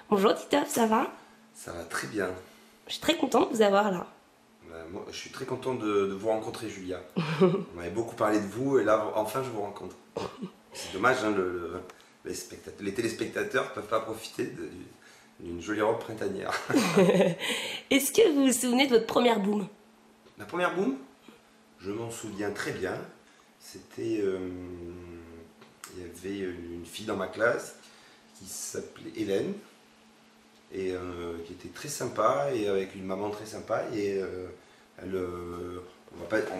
Bonjour Titoff, ça va? Ça va très bien. Je suis très contente de vous avoir là. Moi, je suis très content de vous rencontrer, Julia. On m'avait beaucoup parlé de vous et là, enfin, je vous rencontre. C'est dommage, hein, les téléspectateurs ne peuvent pas profiter d'une jolie robe printanière. Est-ce que vous vous souvenez de votre première boom? La première boom, je m'en souviens très bien. C'était... il y avait une fille dans ma classe qui s'appelait Hélène et qui était très sympa et avec une maman très sympa et elle, on va pas, bon,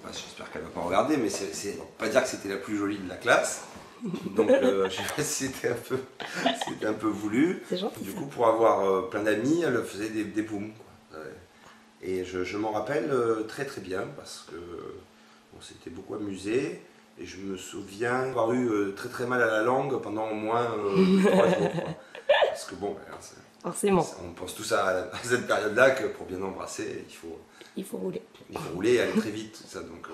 j'espère qu'elle va pas regarder, mais on va pas dire que c'était la plus jolie de la classe. Donc je sais pas si c'était un peu voulu. C'est gentil. Du coup, pour avoir plein d'amis, elle faisait des booms, quoi. Et je m'en rappelle très très bien parce que on s'était beaucoup amusé. Et je me souviens avoir eu très très mal à la langue pendant au moins 3 jours, quoi. Parce que bon, Forcément. on pense tous à cette période-là que pour bien embrasser, Il faut rouler. il faut rouler et aller très vite. Tout ça, donc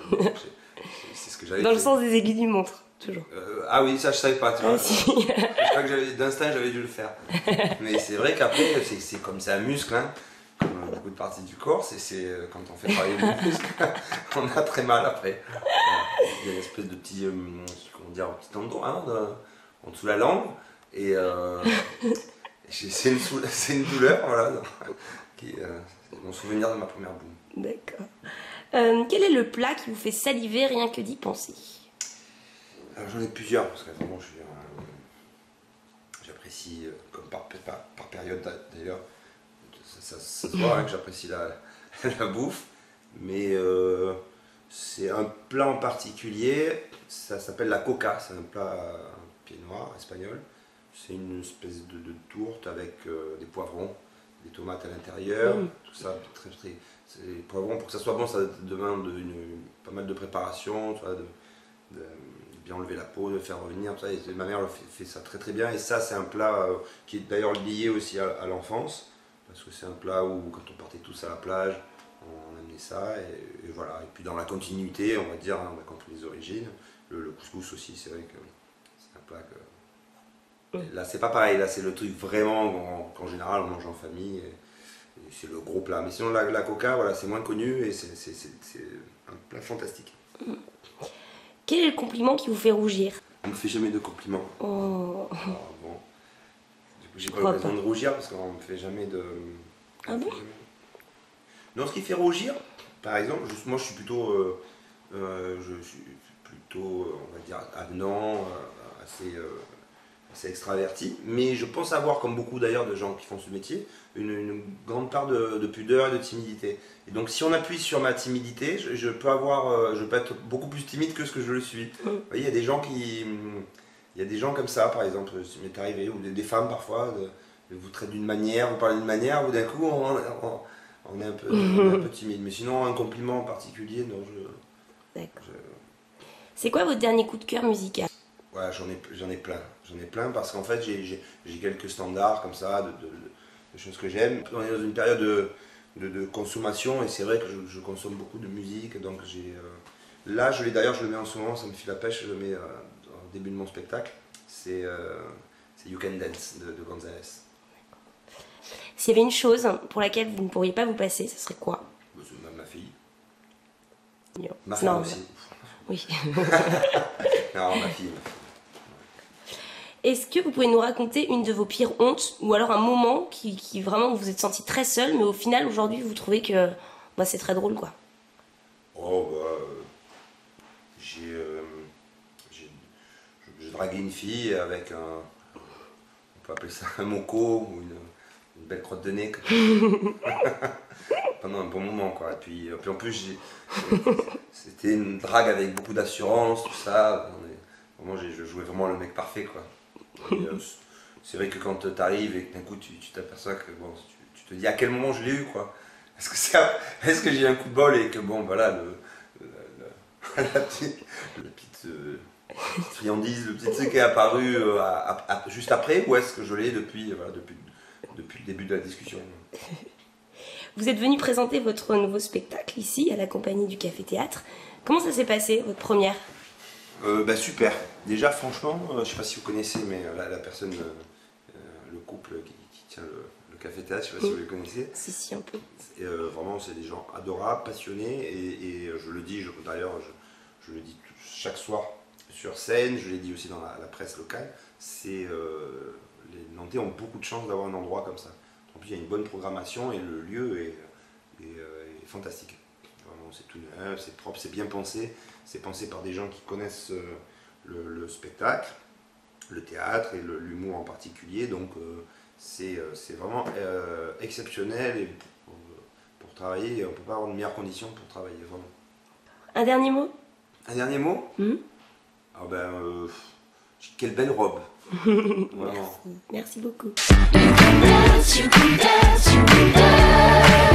c'est ce que j'avais Dans fait. le sens des aiguilles d'une montre, toujours. Ah oui, ça je savais pas. Tu vois. Si. Je crois que d'instinct j'avais dû le faire. Mais c'est vrai qu'après, c'est comme c'est un muscle, hein, comme beaucoup de parties du corps, c'est quand on fait travailler le muscle, on a très mal après. Il y a une espèce de petit, comment dire, petit endroit, hein, en dessous de la langue. Et c'est une douleur, voilà, qui c'est mon souvenir de ma première boum. D'accord. Quel est le plat qui vous fait saliver rien que d'y penser? Alors j'en ai plusieurs, parce que vraiment j'apprécie, comme par période d'ailleurs, ça se voit, hein, que j'apprécie la bouffe, mais c'est un plat en particulier, ça s'appelle la coca, c'est un plat pied noir espagnol. C'est une espèce de tourte avec des poivrons, des tomates à l'intérieur, tout ça très très. Les poivrons, pour que ça soit bon, ça demande pas mal de préparation, tu vois, de bien enlever la peau, de faire revenir, tout ça. Et ma mère fait ça très très bien. Et ça, c'est un plat qui est d'ailleurs lié aussi à l'enfance, parce que c'est un plat où quand on partait tous à la plage, on amenait ça, et voilà. Et puis dans la continuité, on va dire, hein, on a compris les origines. Le couscous aussi, c'est vrai que c'est un plat que. Là, c'est pas pareil, là, c'est le truc vraiment qu'en général on mange en famille, et c'est le gros plat. Mais sinon, la coca, voilà, c'est moins connu et c'est un plat fantastique. Quel est le compliment qui vous fait rougir? On me fait jamais de compliments. Oh. Alors, bon. Du coup, j'ai pas crois l'occasion pas. de rougir parce qu'on me fait jamais de. Ah bon? Non, ce qui fait rougir, par exemple, moi je suis plutôt, on va dire, avenant, assez extraverti, mais je pense avoir, comme beaucoup d'ailleurs de gens qui font ce métier, une grande part de pudeur et de timidité. Et donc si on appuie sur ma timidité, je peux être beaucoup plus timide que ce que je le suis. Vous voyez, il y a des gens comme ça, par exemple, ça m'est arrivé, ou des femmes parfois, vous traitez d'une manière, vous parlez d'une manière, ou d'un coup on est un peu timide. Mais sinon, un compliment en particulier, non, D'accord. C'est quoi votre dernier coup de cœur musical? Ouais, j'en ai plein. J'en ai plein parce qu'en fait, j'ai quelques standards comme ça, de choses que j'aime. On est dans une période de consommation et c'est vrai que je consomme beaucoup de musique. Donc là, d'ailleurs, je le mets en ce moment, ça me file la pêche, je le mets au début de mon spectacle. C'est You Can Dance de Gonzalez. S'il y avait une chose pour laquelle vous ne pourriez pas vous passer, ce serait quoi? C'est ma fille. Non. Ma femme Non, aussi. Oui. Non, ma fille. Est-ce que vous pouvez nous raconter une de vos pires hontes ou alors un moment qui vraiment vous êtes senti très seul, mais au final aujourd'hui vous trouvez que c'est très drôle quoi? Oh bah, j'ai dragué une fille avec on peut appeler ça un moco ou une belle crotte de nez pendant un bon moment quoi. Et puis en plus c'était une drague avec beaucoup d'assurance, tout ça. Je jouais vraiment le mec parfait quoi. Et, c'est vrai que quand tu arrives et que d'un coup tu t'aperçois que bon, tu te dis à quel moment je l'ai eu quoi. Est-ce que j'ai eu un coup de bol et que bon voilà la petite friandise, le petit truc est apparu juste après, ou est-ce que je l'ai depuis le début de la discussion? Vous êtes venu présenter votre nouveau spectacle ici à la compagnie du Café Théâtre. Comment ça s'est passé, votre première? Super. Déjà, franchement, je ne sais pas si vous connaissez, mais la personne, le couple qui tient le café-théâtre, je ne sais pas si vous les connaissez. Si, un peu. Et, vraiment, c'est des gens adorables, passionnés, et je le dis, d'ailleurs, je le dis chaque soir sur scène, je l'ai dit aussi dans la presse locale, les Nantais ont beaucoup de chance d'avoir un endroit comme ça. En plus, il y a une bonne programmation et le lieu est fantastique. Vraiment, c'est tout neuf, c'est propre, c'est bien pensé. C'est pensé par des gens qui connaissent le spectacle, le théâtre et l'humour en particulier. Donc, c'est vraiment exceptionnel. Et pour travailler, on ne peut pas avoir de meilleures conditions pour travailler, vraiment. Un dernier mot? Un dernier mot? Ah ben, quelle belle robe. Vraiment. Merci beaucoup. You can dance, you can dance, you can dance.